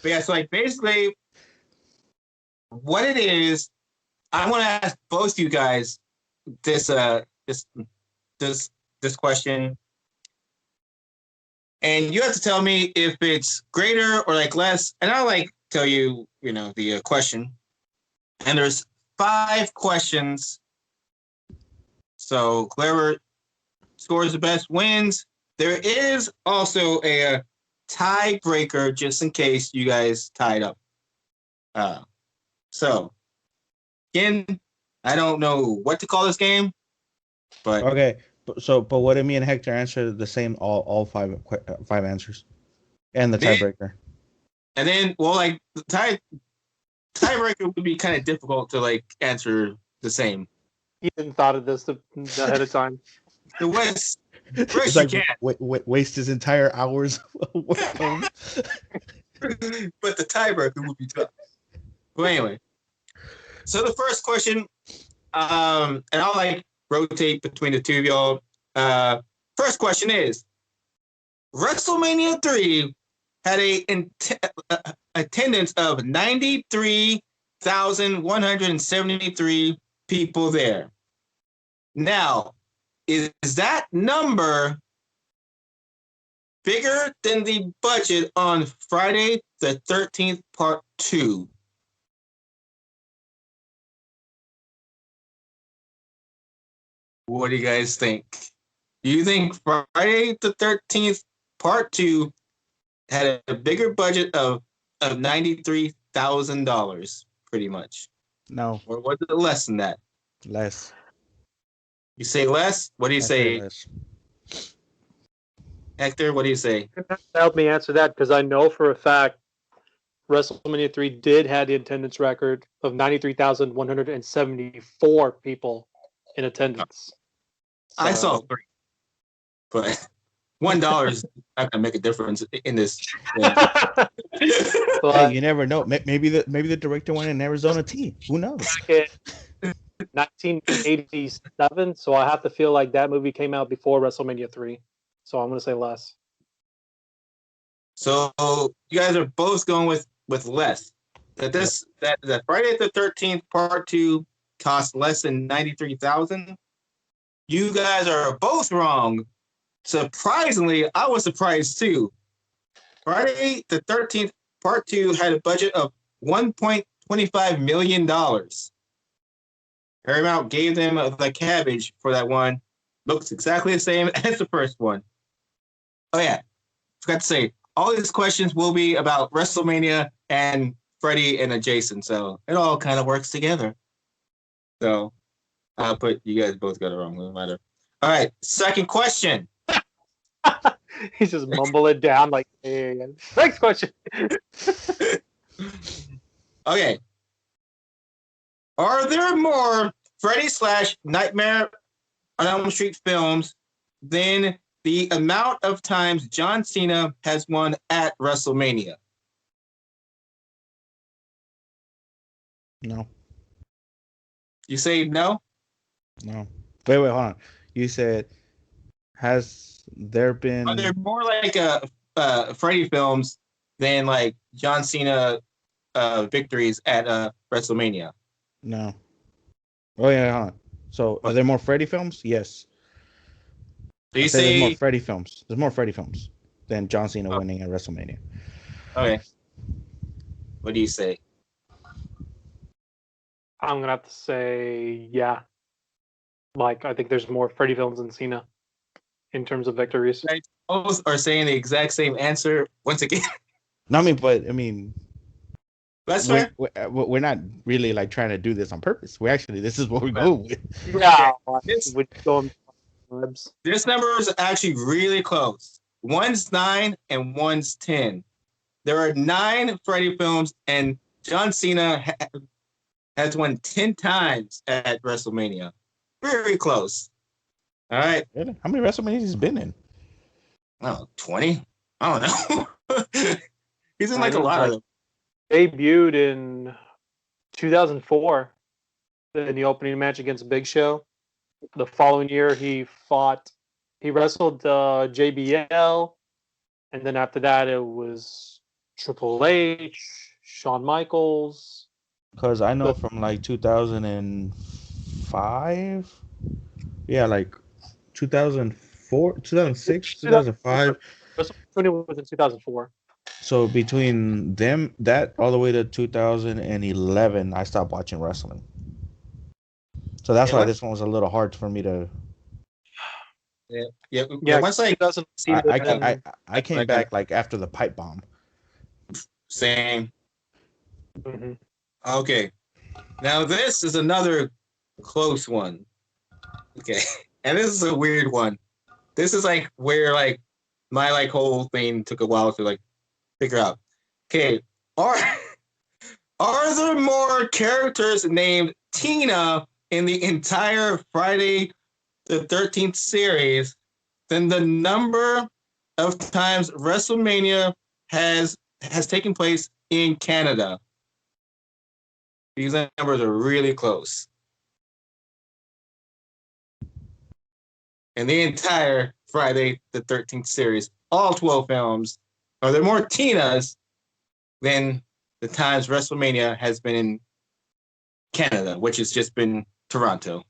But yeah, so like basically what it is, I want to ask both you guys this this this question, and you have to tell me if it's greater or like less, and I'll like tell you, the question. And there's 5 questions, so whoever scores the best wins. There is also a tiebreaker just in case you guys tied up. So again, I don't know what to call this game, but okay. But what if me and Hector answer the same all 5 answers, and the tiebreaker? And then, well, like the tiebreaker would be kind of difficult to like answer the same. He hadn't thought of this ahead of time. The West, it's like waste his entire hours. But the tiebreaker would be tough. Well, anyway, so the first question, and I'll like rotate between the two of y'all. First question is: WrestleMania 3 had a attendance of 93,173 people there. Now, is that number bigger than the budget on Friday the 13th Part 2? What do you guys think? Do you think Friday the 13th Part 2 had a bigger budget of $93,000, pretty much? No. Or was it less than that? Less. You say less? What do you say? Less. Hector, what do you say? Help me answer that, because I know for a fact WrestleMania 3 did have the attendance record of 93,174 people in attendance. So, I saw 3, but $1 is not gonna make a difference in this. but Hey, you never know. Maybe the director went in Arizona tea. Who knows? back in 1987, so I have to feel like that movie came out before WrestleMania 3. So I'm gonna say less. So you guys are both going with less. That Friday the 13th Part 2 cost less than 93,000. You guys are both wrong. Surprisingly, I was surprised too. Friday the 13th Part 2 had a budget of $1.25 million. Paramount gave them the cabbage for that one. Looks exactly the same as the first one. Oh yeah, forgot to say, all these questions will be about WrestleMania and Freddy and Jason, so it all kind of works together. So I'll put you guys both got it wrong. No matter. All right, second question. He's just mumbling down like, hey. Next question. Okay. Are there more Freddy / Nightmare on Elm Street films than the amount of times John Cena has won at WrestleMania? No. You say no? No. Wait, hold on. You said, has there been... Are there more like Freddy films than like John Cena victories at WrestleMania? No. Oh, yeah, hold on. So, are there more Freddy films? Yes. So you say there's more say... Freddy films. There's more Freddy films than John Cena winning at WrestleMania. Okay. What do you say? I'm gonna have to say yeah. Like, I think there's more Freddy films than Cena in terms of victories. Both are saying the exact same answer once again. No, I mean, That's fair. we're not really like trying to do this on purpose. This is what we're going with. Yeah, This number is actually really close. One's 9 and one's 10. There are 9 Freddy films, and John Cena has won 10 times at WrestleMania. Very close. All right. Really? How many WrestleManias has he been in? Oh, 20? I don't know. He's in like a lot of them. Debuted in 2004 in the opening match against Big Show. The following year, he fought He wrestled JBL, and then after that it was Triple H, Shawn Michaels. Because I know But- from like 2005, yeah, like 2004, 2006, 2005. WrestleMania was in 2004. So between them, that all the way to 2011, I stopped watching wrestling. So that's why this one was a little hard for me to. Yeah. Yeah, Once I 2016. I came back like after the pipe bomb. same. Mhm. Okay. Now this is another close one. Okay. And this is a weird one. This is like where like my like whole thing took a while to like figure out. Okay. Are there more characters named Tina in the entire Friday the 13th series than the number of times WrestleMania has taken place in Canada? These numbers are really close. In the entire Friday the 13th series, all 12 films, are there more Tinas than the times WrestleMania has been in Canada, which has just been Toronto?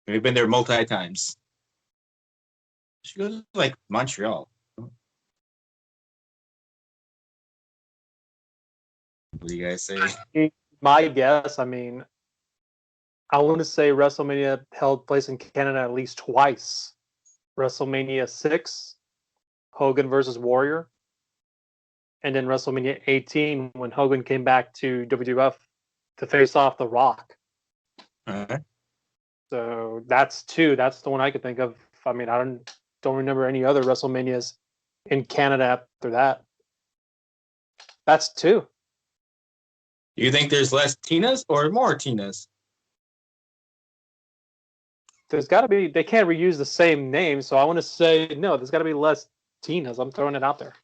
We've been there multi times. She goes to like Montreal. What do you guys say? My guess, I mean, I want to say WrestleMania held place in Canada at least twice. WrestleMania 6, Hogan versus Warrior, and then WrestleMania 18 when Hogan came back to WWF to face off The Rock. Alright. So that's two. That's the one I could think of. I mean, I don't remember any other WrestleManias in Canada after that. That's two. Do you think there's less Tinas or more Tinas? There's got to be. They can't reuse the same name, so I want to say no. There's got to be less Tinas. I'm throwing it out there.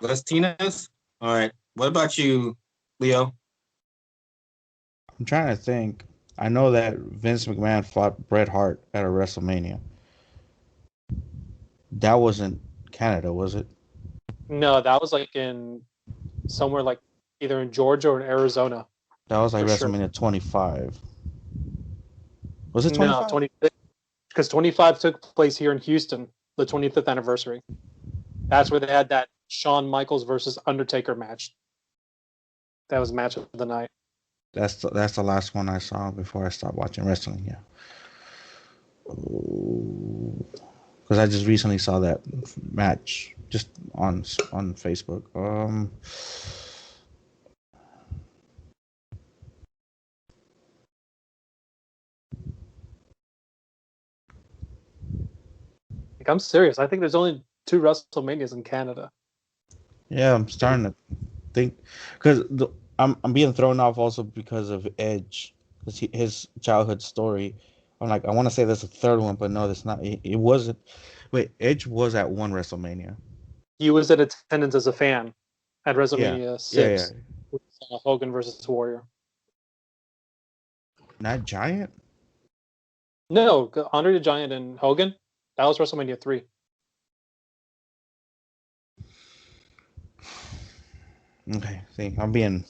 Less Tinas? All right. What about you, Leo? I'm trying to think. I know that Vince McMahon fought Bret Hart at a WrestleMania. That wasn't Canada, was it? No, that was like in somewhere like either in Georgia or in Arizona. That was like For sure. WrestleMania 25. Was it No, 25? 25. Because 25 took place here in Houston, the 25th anniversary. That's where they had that Shawn Michaels versus Undertaker match. That was match of the night. That's the last one I saw before I stopped watching wrestling. Yeah. Because I just recently saw that match just on Facebook. Like, I'm serious. I think there's only 2 WrestleManias in Canada. Yeah, I'm starting to think because I'm being thrown off also because of Edge, because his childhood story. I'm like, I want to say there's a third one, but no, that's not. It wasn't. Wait, Edge was at one WrestleMania. He was in attendance as a fan at WrestleMania 6. Yeah. With Hogan versus Warrior. Not Giant. No, Andre the Giant and Hogan. That was WrestleMania 3. Okay, see, I'm being.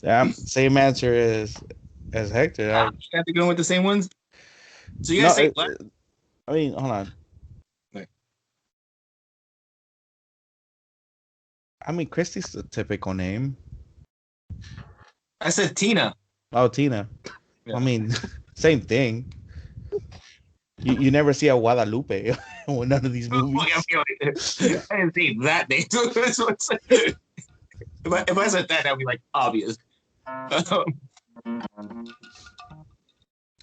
Yeah, same answer as Hector. You have to go with the same ones. So you guys say what? I mean, hold on. Right. I mean, Christy's the typical name. I said Tina. Oh, Tina. Yeah. I mean, same thing. You never see a Guadalupe in none of these movies. I didn't see that name. If I said that, that would be like obvious.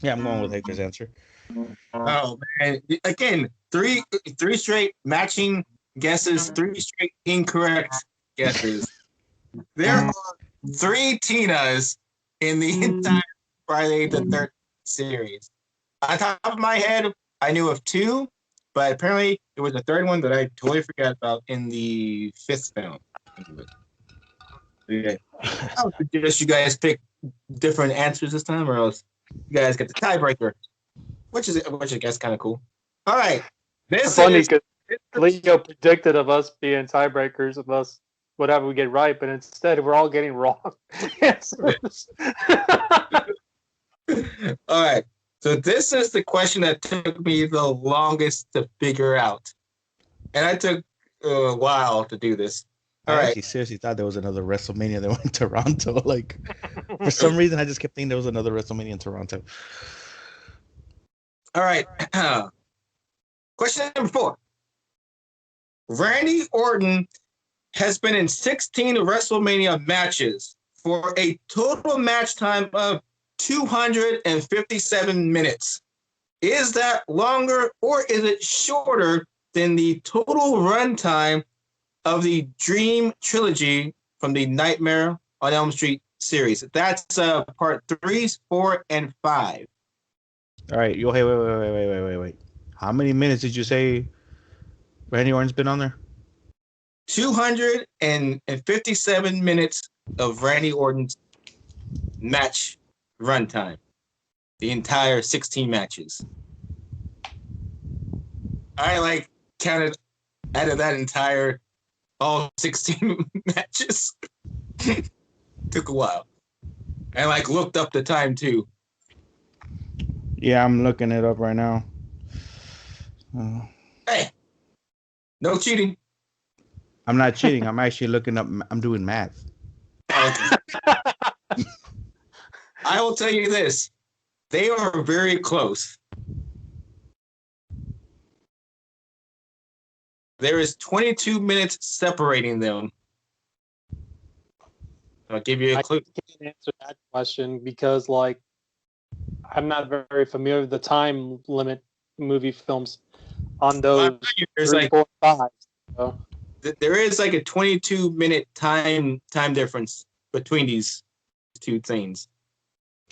Yeah, I'm going with Hector's answer. Oh man! Again, three straight matching guesses, 3 straight incorrect guesses. There are 3 Tinas in the entire Friday the 13th series. On top of my head, I knew of 2, but apparently there was a third one that I totally forgot about in the 5th film. Okay. I would suggest you guys pick different answers this time, or else You guys get the tiebreaker, which I guess kind of cool. All right. It's funny because Leo predicted of us being tiebreakers of us whatever we get right, but instead we're all getting wrong answers. All right. So this is the question that took me the longest to figure out. And I took a while to do this. All I right. actually seriously thought there was another WrestleMania that went in Toronto. Like, for some reason, I just kept thinking there was another WrestleMania in Toronto. All right. Question number 4. Randy Orton has been in 16 WrestleMania matches for a total match time of 257 minutes. Is that longer or is it shorter than the total runtime of the Dream Trilogy from the Nightmare on Elm Street series? That's part 3, 4, and 5. All right. Hey, wait. How many minutes did you say Randy Orton's been on there? 257 minutes of Randy Orton's match runtime. The entire 16 matches. I counted out of that entire all 16 matches. Took a while. And looked up the time too. Yeah, I'm looking it up right now. Hey, no cheating. I'm not cheating. I'm actually looking up. I'm doing math. Okay. I will tell you this. They are very close. There is 22 minutes separating them. I'll give you a clue. I can't answer that question because, I'm not very familiar with the time limit movie films on those 3, 4, 5. So. There is a 22-minute time difference between these two things.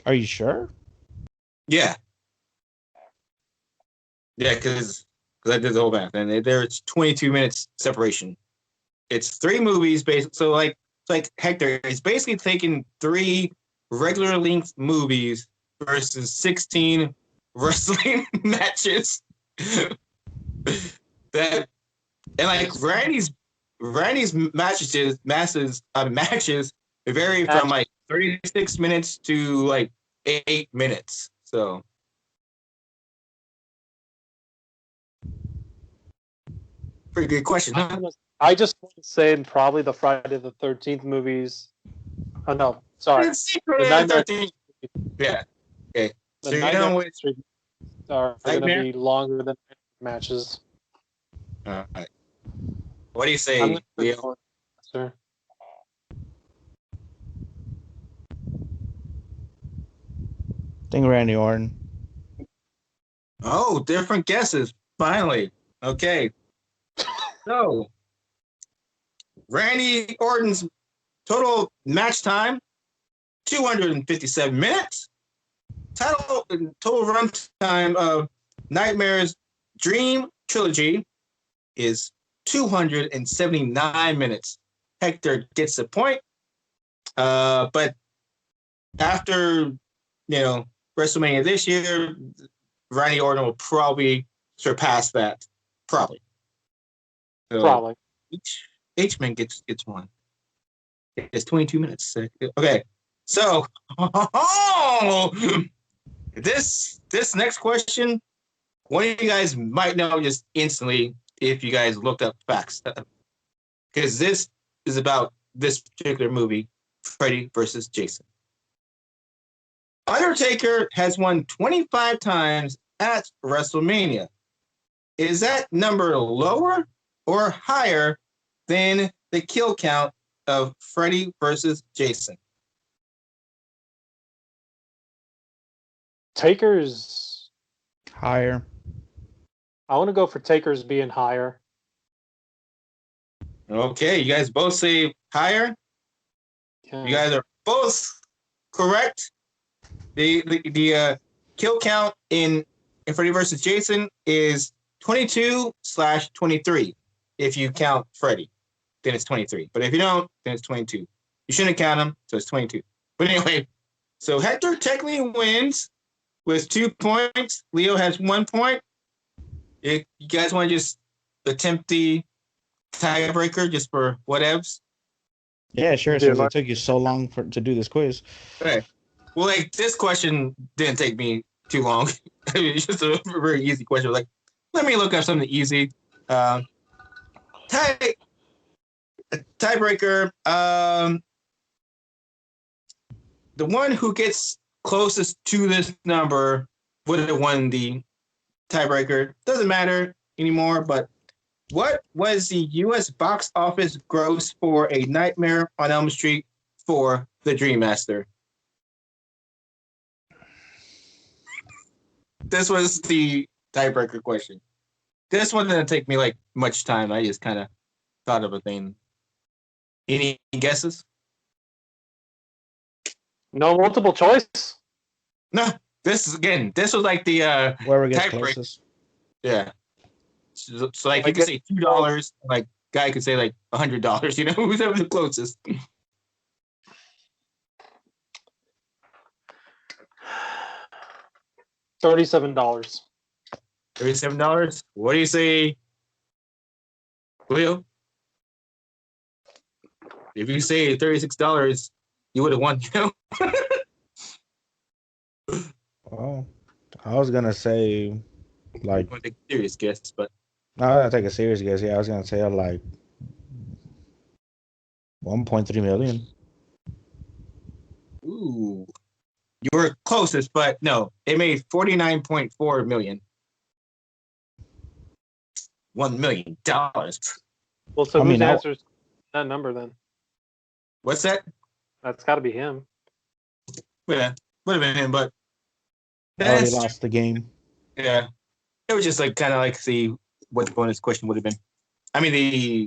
Are you sure? Yeah. Yeah, because I did the whole math, and there's 22 minutes separation. It's 3 movies, basically. So, it's like Hector is basically taking 3 regular length movies versus 16 wrestling matches. Randy's matches vary from 36 minutes to 8 minutes. So pretty good question, huh? I just want to say probably the Friday the 13th movies. Oh no, sorry. The Nightmare 13th. Yeah. Okay. The so Nightmare are going to be longer than matches. All right. What do you say, Leo? Sir. I think Randy Orton. Oh, different guesses. Finally. Okay. So, Randy Orton's total match time, 257 minutes. Total run time of Nightmare's Dream Trilogy is 279 minutes. Hector gets the point. But after, WrestleMania this year, Randy Orton will probably surpass that. Probably. So probably. Each man gets one. It's 22 minutes. Okay. So this next question, one of you guys might know just instantly if you guys looked up facts. Because this is about this particular movie, Freddy versus Jason. Undertaker has won 25 times at WrestleMania. Is that number lower or higher than the kill count of Freddy versus Jason? Taker's higher. I want to go for Taker's being higher. Okay, you guys both say higher. Yeah. You guys are both correct. The kill count in Freddy vs. Jason is 22/23. If you count Freddy, then it's 23. But if you don't, then it's 22. You shouldn't count them, so it's 22. But anyway, so Hector technically wins with 2 points. Leo has 1 point. You guys want to just attempt the tiebreaker just for whatevs? Yeah, sure. Dude, Since it took you so long to do this quiz. Okay. Well, like this question didn't take me too long. It's just a very easy question. Like, let me look up something easy. Tiebreaker. The one who gets closest to this number would have won the tiebreaker. Doesn't matter anymore. But what was the U.S. box office gross for A Nightmare on Elm Street for the Dream Master? This was the tiebreaker question. This one didn't take me like much time. I just kind of thought of a thing. Any guesses? No multiple choice. No. This was like the Whoever gets tiebreaker. closest. Yeah. So like you could say $2, like guy could say like $100. You know, who's ever the closest. $37. $37. What do you say, Leo? If you say $36, you would have won. You know. Oh, I was gonna say like. I'm take a serious guess, but No, I'm gonna take a serious guess. Yeah, I was gonna say like 1.3 million. ooh, you were closest, but no, it made 49.4 million. $1 million. Well, so I whose mean, answer is that number then? What's that? That's got to be him. Yeah, would have been him, but I already that's lost the game. yeah. It was just like kind of like see what the bonus question would have been. I mean the